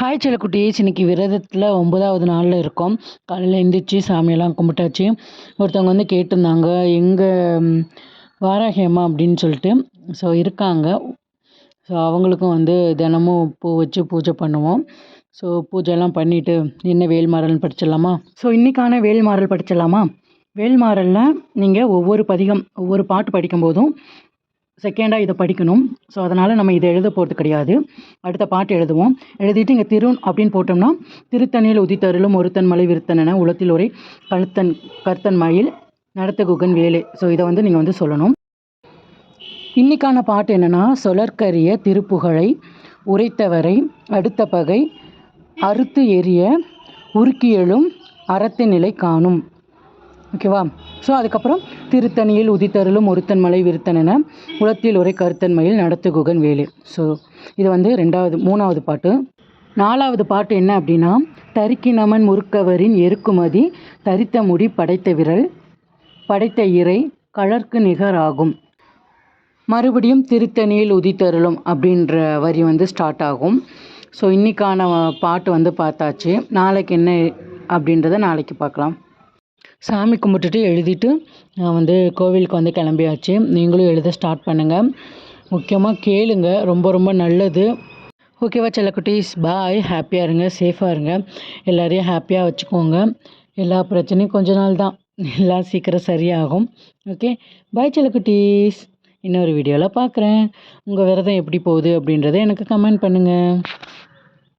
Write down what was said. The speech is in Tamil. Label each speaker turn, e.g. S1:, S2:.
S1: ஹாய் செல்லக்குட்டீஸ், இன்னைக்கு விரதத்தில் 9வது நாளில் இருக்கோம். காலையில் எழுந்திரிச்சு சாமியெல்லாம் கும்பிட்டாச்சு. ஒருத்தவங்க வந்து கேட்டிருந்தாங்க, எங்கே வாராகி அம்மா அப்படின்னு சொல்லிட்டு. ஸோ இருக்காங்க. ஸோ அவங்களுக்கும் வந்து தினமும் பூ வச்சு பூஜை பண்ணுவோம். ஸோ பூஜைலாம் பண்ணிவிட்டு என்ன வேல்மாறல்னு படிச்சிடலாமா? ஸோ இன்றைக்கான வேல்மாறல் படிச்சிடலாமா? வேல்மாறலில் நீங்கள் ஒவ்வொரு பாட்டு படிக்கும்போதும் செகண்டாக இதை படிக்கணும். ஸோ அதனால் நம்ம இதை எழுத போகிறது கிடையாது. அடுத்த பாட்டு எழுதுவோம். எழுதிட்டு இங்கே திரு அப்படின்னு போட்டோம்னா, திருத்தணியில் உதித்தருளும் ஒருத்தன் மலை விருத்தனென உளத்தில் உரை கர்த்தன் மயில் நடத்த குகன் வேலே. ஸோ இதை வந்து நீங்கள் வந்து சொல்லணும். இன்னைக்கான பாட்டு என்னென்னா, சொலற்கரிய திருப்புகழை உரைத்தவரை அடுத்த பகை அறுத்து எரிய உருக்கி எழும் அறத்தின் நிலை காணும். ஓகேவா? ஸோ அதுக்கப்புறம் திருத்தணியில் உதித்தருளும் ஒருத்தன் மலை விருத்தனென உளத்தில் உரை கருத்தன் மயில் நடத்து குகன் வேலு. ஸோ இது வந்து 3வது பாட்டு. 4வது பாட்டு என்ன அப்படின்னா, தரிக்கினமன் முறுக்கவரின் எருக்குமதி தரித்த முடி படைத்த விரல் படைத்த இறை கழற்கு நிகராகும். மறுபடியும் திருத்தணியில் உதித்தருளும் அப்படின்ற வரி வந்து ஸ்டார்ட் ஆகும். ஸோ இன்றைக்கான பாட்டு வந்து பார்த்தாச்சு. நாளைக்கு என்ன அப்படின்றத நாளைக்கு பார்க்கலாம். சாமி கும்பிட்டுட்டு எழுதிட்டு நான் வந்து கோவிலுக்கு வந்து கிளம்பியாச்சு. நீங்களும் எழுத ஸ்டார்ட் பண்ணுங்கள். முக்கியமாக கேளுங்க, ரொம்ப ரொம்ப நல்லது. ஓகேவா செல்லக்குட்டீஸ்? பாய். ஹாப்பியாக இருங்க, சேஃபாக இருங்க, எல்லோரையும் ஹாப்பியாக வச்சுக்கோங்க. எல்லா பிரச்சனையும் கொஞ்ச நாள் தான், எல்லாம் சீக்கிரம் சரியாகும். ஓகே, பாய் செல்லக்குட்டீஸ். இன்னொரு வீடியோவில் பார்க்குறேன். உங்கள் விரதம் எப்படி போகுது அப்படின்றத எனக்கு கமெண்ட் பண்ணுங்கள்.